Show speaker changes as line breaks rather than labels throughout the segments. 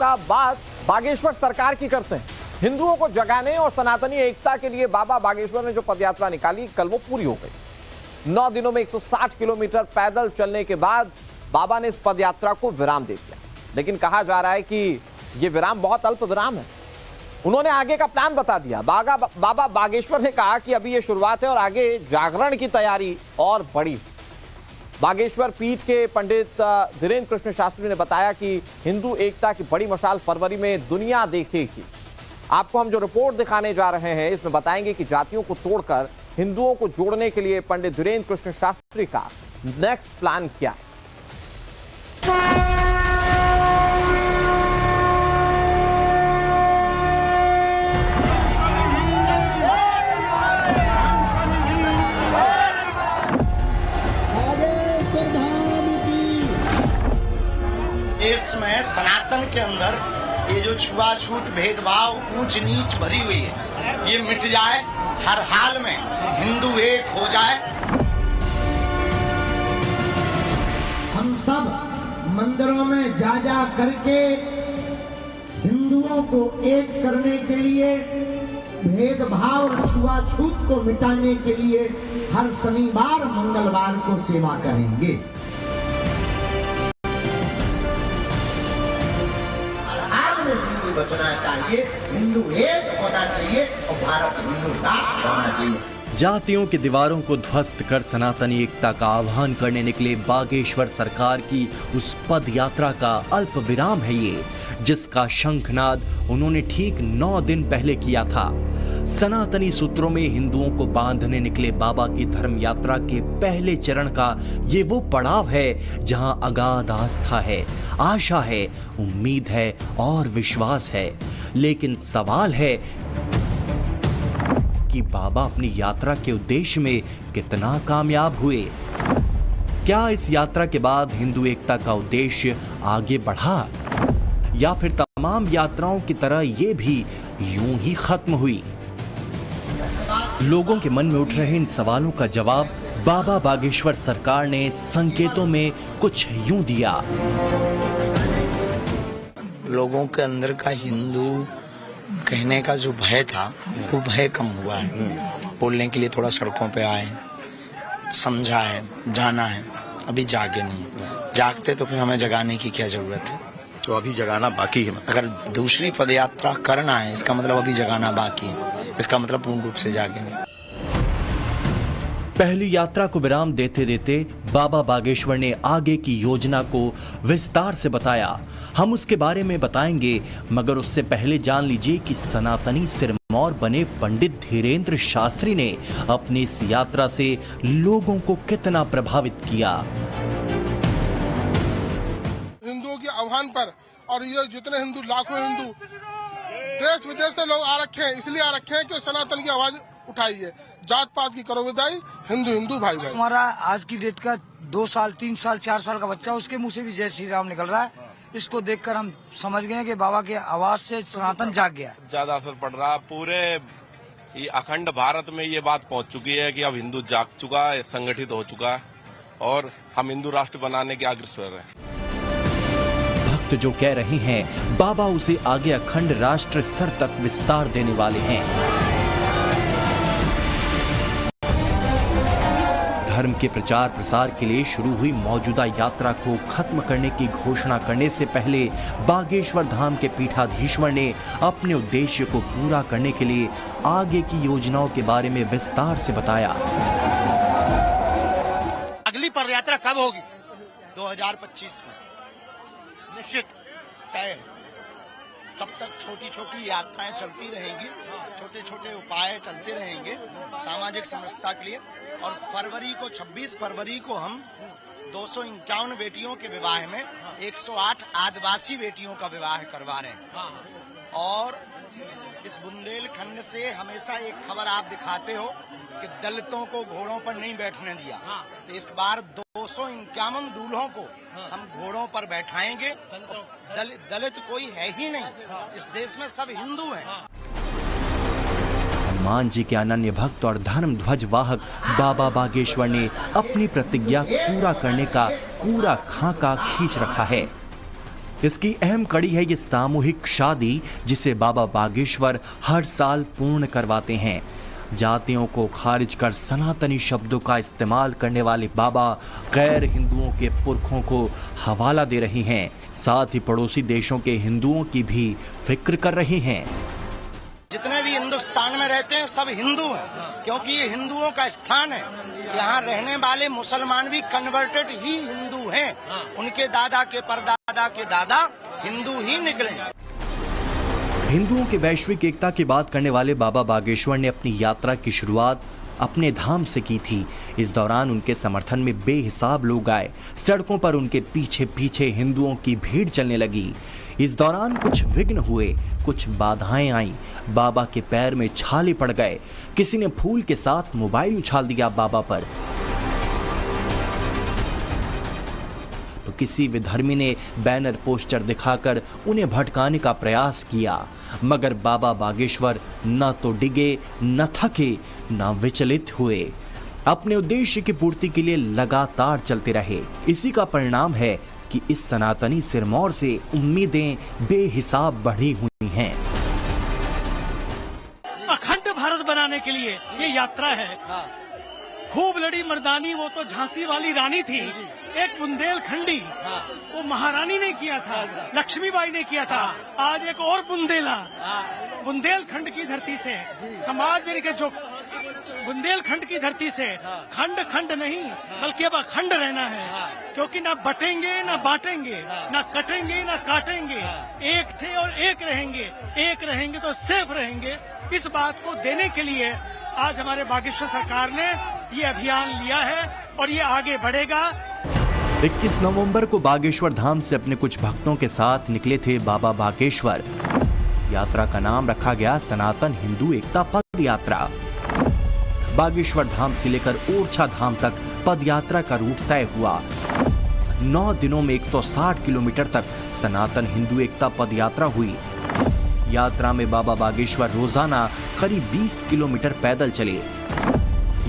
का बात बागेश्वर सरकार की करते हैं। हिंदुओं को जगाने और सनातनी एकता के लिए बाबा बागेश्वर ने जो पदयात्रा निकाली, कल वो पूरी हो गई। 9 दिनों में 160 किलोमीटर पैदल चलने के बाद बाबा ने इस पदयात्रा को विराम दे दिया। लेकिन कहा जा रहा है कि यह विराम बहुत अल्प विराम है। उन्होंने आगे का प्लान बता दिया। बाबा बागेश्वर ने कहा कि अभी यह शुरुआत है और आगे जागरण की तैयारी और बड़ी। बागेश्वर पीठ के पंडित धीरेन्द्र कृष्ण शास्त्री ने बताया कि हिंदू एकता की बड़ी मशाल फरवरी में दुनिया देखेगी। आपको हम जो रिपोर्ट दिखाने जा रहे हैं इसमें बताएंगे कि जातियों को तोड़कर हिंदुओं को जोड़ने के लिए पंडित धीरेन्द्र कृष्ण शास्त्री का नेक्स्ट प्लान क्या है।
इसमें सनातन के अंदर ये जो छुआछूत भेदभाव ऊंच नीच भरी हुई है, ये मिट जाए। हर हाल में हिंदू एक हो जाए।
हम सब मंदिरों में जा जा करके हिंदुओं को एक करने के लिए, भेदभाव और छुआछूत को मिटाने के लिए हर शनिवार मंगलवार को सेवा करेंगे।
बचना चाहिए, हिंदू एक होना चाहिए और भारत हिंदू राष्ट्र होना चाहिए।
जातियों की दीवारों को ध्वस्त कर सनातनी एकता का आह्वान करने निकले बागेश्वर सरकार की उस पद यात्रा का अल्प विराम है ये, जिसका शंखनाद उन्होंने ठीक 9 दिन पहले किया था। सनातनी सूत्रों में हिंदुओं को बांधने निकले बाबा की धर्म यात्रा के पहले चरण का ये वो पड़ाव है जहां अगाध आस्था है, आशा है, उम्मीद है और विश्वास है। लेकिन सवाल है कि बाबा अपनी यात्रा के उद्देश्य में कितना कामयाब हुए। क्या इस यात्रा के बाद हिंदू एकता का उद्देश्य आगे बढ़ा या फिर तमाम यात्राओं की तरह ये भी यूं ही खत्म हुई? लोगों के मन में उठ रहे इन सवालों का जवाब बाबा बागेश्वर सरकार ने संकेतों में कुछ यूं दिया।
लोगों के अंदर का हिंदू कहने का जो भय था वो भय कम हुआ है। बोलने के लिए थोड़ा सड़कों पे आए, समझा है, जाना है। अभी जागे नहीं, जागते तो फिर हमें जगाने की क्या जरूरत है?
तो अभी जगाना बाकी है।
अगर दूसरी पदयात्रा करना है, इसका मतलब अभी जगाना बाकी है। इसका मतलब पूर्ण रूप से जागेंगे।
पहली यात्रा को विराम देते देते बाबा बागेश्वर ने आगे की योजना को विस्तार से बताया। हम उसके बारे में बताएंगे, मगर उससे पहले जान लीजिए कि सनातनी सिरमौर बने पंडित धीरेन्द्र शास्त्री ने अपनी इस यात्रा से लोगों को कितना प्रभावित किया।
हिंदुओं के आह्वान पर, और ये जितने हिंदू, लाखों हिंदू देश विदेश से लोग आ रखे हैं, इसलिए आ रखे हैं कि सनातन की आवाज उठाइए। जात पात की करो विदाई, हिंदू हिंदू भाई भाई।
हमारा आज की डेट का 2 साल 3 साल 4 साल का बच्चा, उसके मुंह से भी जय श्री राम निकल रहा है। इसको देखकर हम समझ गए कि बाबा के आवाज से सनातन जाग गया।
ज्यादा असर पड़ रहा है। पूरे ये अखंड भारत में ये बात पहुंच चुकी है कि अब हिंदू जाग चुका है, संगठित हो चुका है और हम हिंदू राष्ट्र बनाने के अग्रसर हैं।
भक्त जो कह रहे हैं, बाबा उसे आगे अखंड राष्ट्र स्तर तक विस्तार देने वाले हैं। धर्म के प्रचार प्रसार के लिए शुरू हुई मौजूदा यात्रा को खत्म करने की घोषणा करने से पहले बागेश्वर धाम के पीठाधीश्वर ने अपने उद्देश्य को पूरा करने के लिए आगे की योजनाओं के बारे में विस्तार से बताया।
अगली पदयात्रा कब होगी? 2025 में निश्चित तय है। तब तक छोटी छोटी यात्राएं चलती रहेंगी, छोटे छोटे उपाय चलते रहेंगे सामाजिक समरसता के लिए। और फरवरी को 26 फरवरी को हम 251 बेटियों के विवाह में 108 आदिवासी बेटियों का विवाह करवा रहे हैं। और इस बुंदेलखंड से हमेशा एक खबर आप दिखाते हो कि दलितों को घोड़ों पर नहीं बैठने दिया, तो इस बार 251 दूल्हों को हम घोड़ों पर बैठाएंगे। दलित कोई है ही नहीं, इस देश में सब हिंदू हैं।
हनुमान जी के अनन्य भक्त और धर्म ध्वज वाहक बाबा बागेश्वर ने अपनी प्रतिज्ञा पूरा करने का पूरा खाका खींच रखा है। इसकी अहम कड़ी है ये सामूहिक शादी, जिसे बाबा बागेश्वर हर साल पूर्ण करवाते हैं। जातियों को खारिज कर सनातनी शब्दों का इस्तेमाल करने वाले बाबा गैर हिंदुओं के पुरखों को हवाला दे रहे हैं, साथ ही पड़ोसी देशों के हिंदुओं की भी फिक्र कर रहे हैं।
जितने भी हिंदुस्तान में रहते हैं सब हिंदू हैं, क्योंकि ये हिंदुओं का स्थान है। यहाँ रहने वाले मुसलमान भी कन्वर्टेड ही हिंदू हैं। उनके दादा के परदादा के दादा हिंदू ही निकले।
हिंदुओं के वैश्विक एकता की बात करने वाले बाबा बागेश्वर ने अपनी यात्रा की शुरुआत अपने धाम से की थी। इस दौरान उनके समर्थन में बेहिसाब लोग आए। सड़कों पर उनके पीछे पीछे हिंदुओं की भीड़ चलने लगी। इस दौरान कुछ विघ्न हुए, कुछ बाधाएं आईं। बाबा के पैर में छाले पड़ गए। किसी ने फूल के साथ मोबाइल उछाल दिया बाबा पर, तो किसी विधर्मी ने बैनर पोस्टर दिखाकर उन्हें भटकाने का प्रयास किया। मगर बाबा बागेश्वर न तो डिगे, न थके, न विचलित हुए। अपने उद्देश्य की पूर्ति के लिए लगातार चलते रहे। इसी का परिणाम है कि इस सनातनी सिरमौर से उम्मीदें बेहिसाब बढ़ी हुई हैं।
अखंड भारत बनाने के लिए ये यात्रा है। खूब लड़ी मर्दानी, वो तो झांसी वाली रानी थी। एक बुंदेलखंडी, वो महारानी ने किया था, लक्ष्मीबाई ने किया था। आज एक और बुंदेलखंड की धरती से समाज के जो बुंदेलखंड की धरती से खंड खंड नहीं बल्कि अब अखंड रहना है, क्योंकि ना बटेंगे ना बांटेंगे, ना कटेंगे ना काटेंगे। एक थे और एक रहेंगे, एक रहेंगे तो सेफ रहेंगे। इस बात को देने के लिए आज हमारे बागेश्वर सरकार ने ये अभियान लिया है और ये आगे बढ़ेगा।
21 नवंबर को बागेश्वर धाम से अपने कुछ भक्तों के साथ निकले थे बाबा बागेश्वर। यात्रा का नाम रखा गया सनातन हिंदू एकता पद यात्रा। बागेश्वर धाम से लेकर ओरछा धाम तक पद यात्रा का रूट तय हुआ। 9 दिनों में 160 किलोमीटर तक सनातन हिंदू एकता पद यात्रा हुई। यात्रा में बाबा बागेश्वर रोजाना करीब 20 किलोमीटर पैदल चले।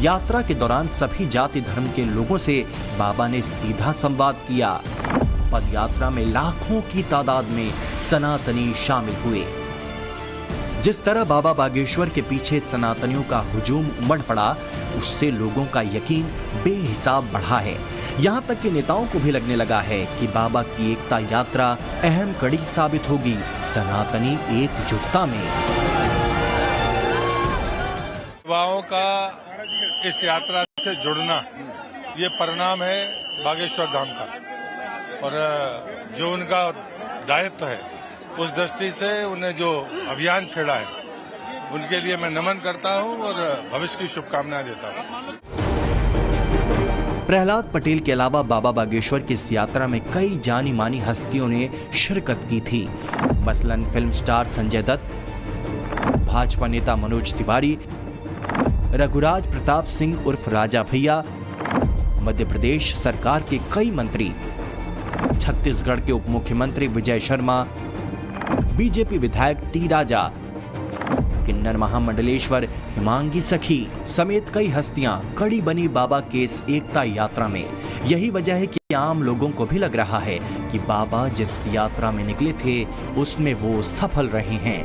यात्रा के दौरान सभी जाति धर्म के लोगों से बाबा ने सीधा संवाद किया। पद यात्रा में लाखों की तादाद में सनातनी शामिल हुए। जिस तरह बाबा बागेश्वर के पीछे सनातनियों का हुजूम उमड़ पड़ा, उससे लोगों का यकीन बेहिसाब बढ़ा है। यहाँ तक कि नेताओं को भी लगने लगा है कि बाबा की एकता यात्रा अहम कड़ी साबित होगी सनातनी एकजुटता में।
युवाओं का इस यात्रा से जुड़ना ये परिणाम है बागेश्वर धाम का, और जो उनका दायित्व है उस दृष्टि से उन्हें जो अभियान छेड़ा है उनके लिए मैं नमन करता हूं और भविष्य की शुभकामनाएं देता हूं।
प्रहलाद पटेल के अलावा बाबा बागेश्वर की इस यात्रा में कई जानी मानी हस्तियों ने शिरकत की थी। मसलन फिल्म स्टार संजय दत्त, भाजपा नेता मनोज तिवारी, रघुराज प्रताप सिंह उर्फ राजा भैया, मध्य प्रदेश सरकार के कई मंत्री, छत्तीसगढ़ के उप मुख्यमंत्री विजय शर्मा, बीजेपी विधायक टी राजा, किन्नर महामंडलेश्वर हिमांगी सखी समेत कई हस्तियां कड़ी बनी बाबा के इस एकता यात्रा में। यही वजह है कि आम लोगों को भी लग रहा है कि बाबा जिस यात्रा में निकले थे उसमें वो सफल रहे हैं।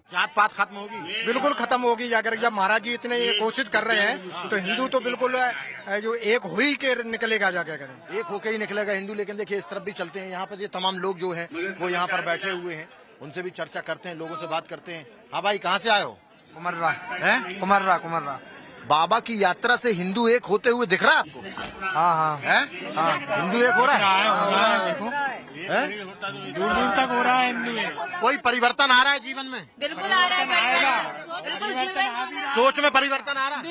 जात पात खत्म होगी, बिल्कुल खत्म होगी। अगर जब महाराज जी इतने ये कोशिश कर रहे हैं तो हिंदू तो बिल्कुल जो एक हो ही के निकलेगा, जा क्या करें, एक होके ही निकलेगा हिंदू। लेकिन देखिए इस तरफ भी चलते हैं, यहाँ पर ये तमाम लोग जो हैं वो यहाँ पर बैठे हुए हैं, उनसे भी चर्चा करते हैं, लोगों से बात करते हैं। हाँ भाई, कहाँ से आए हो?
कुमर्रा है, कुमर्रा।
बाबा की यात्रा से हिंदू एक होते हुए दिख रहा है आपको?
हाँ
है, हिंदू एक हो रहा है,
दूर दूर तक हो रहा है हिंदू एक।
कोई परिवर्तन आ रहा है जीवन में?
बिल्कुल आ रहा है, बिल्कुल जीवन
सोच में परिवर्तन आ रहा है,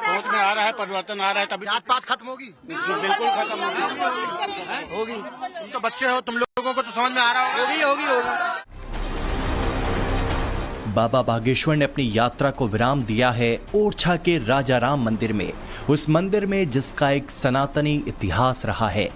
सोच में आ रहा है, परिवर्तन आ रहा है। तभी
जात पात खत्म होगी,
बिल्कुल खत्म
होगी। तुम तो बच्चे हो, तुम लोगों को तो समझ में आ रहा
होगी।
बाबा बागेश्वर ने अपनी यात्रा को विराम दिया है ओरछा के राजा राम मंदिर में, उस मंदिर में जिसका एक सनातनी इतिहास रहा है।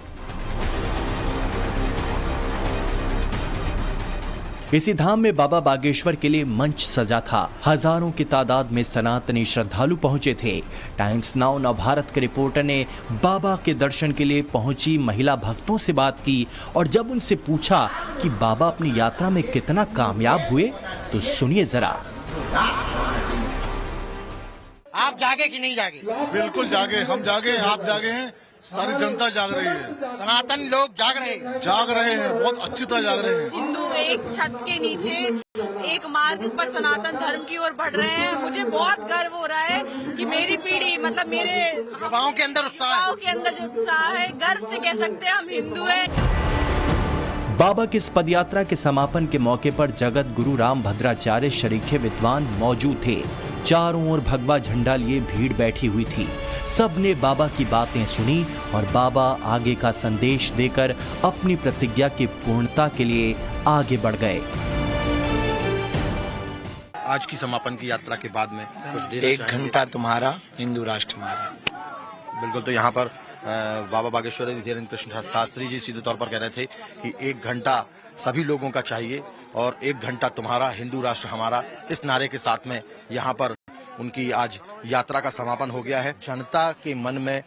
इसी धाम में बाबा बागेश्वर के लिए मंच सजा था। हजारों की तादाद में सनातनी श्रद्धालु पहुंचे थे। टाइम्स नाउ नवभारत के रिपोर्टर ने बाबा के दर्शन के लिए पहुंची महिला भक्तों से बात की और जब उनसे पूछा कि बाबा अपनी यात्रा में कितना कामयाब हुए, तो सुनिए जरा।
आप जागे कि नहीं जागे?
बिल्कुल जागे, हम जागे, आप जागे हैं, सारी जनता जाग रही है,
सनातन लोग जाग रहे हैं,
बहुत अच्छी तरह जाग रहे हैं।
हिंदू एक छत के नीचे एक मार्ग पर सनातन धर्म की ओर बढ़ रहे हैं। मुझे बहुत गर्व हो रहा है कि मेरी पीढ़ी, मतलब मेरे
युवाओं के अंदर उत्साह
जो उत्साह है, गर्व से कह सकते हैं हम हिंदू हैं।
बाबा की इस पदयात्रा के समापन के मौके पर जगत गुरु राम भद्राचार्य शरीखे विद्वान मौजूद थे। चारों ओर भगवा झंडा लिए भीड़ बैठी हुई थी। सबने बाबा की बातें सुनी और बाबा आगे का संदेश देकर अपनी प्रतिज्ञा की पूर्णता के लिए आगे बढ़ गए।
आज की समापन की यात्रा के बाद में कुछ
1 घंटा तुम्हारा, हिंदू राष्ट्र हमारा।
बिल्कुल, तो यहाँ पर बाबा बागेश्वर धीरेन्द्र कृष्ण शास्त्री जी सीधे तौर पर कह रहे थे कि 1 घंटा सभी लोगों का चाहिए और 1 घंटा तुम्हारा, हिंदू राष्ट्र हमारा, इस नारे के साथ में यहाँ पर उनकी आज यात्रा का समापन हो गया है। जनता के मन में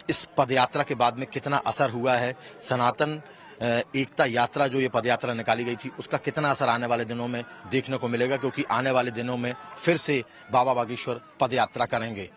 इस पदयात्रा के बाद में कितना असर हुआ है, सनातन एकता यात्रा जो ये पदयात्रा निकाली गई थी, उसका कितना असर आने वाले दिनों में देखने को मिलेगा, क्योंकि आने वाले दिनों में फिर से बाबा बागेश्वर पदयात्रा करेंगे।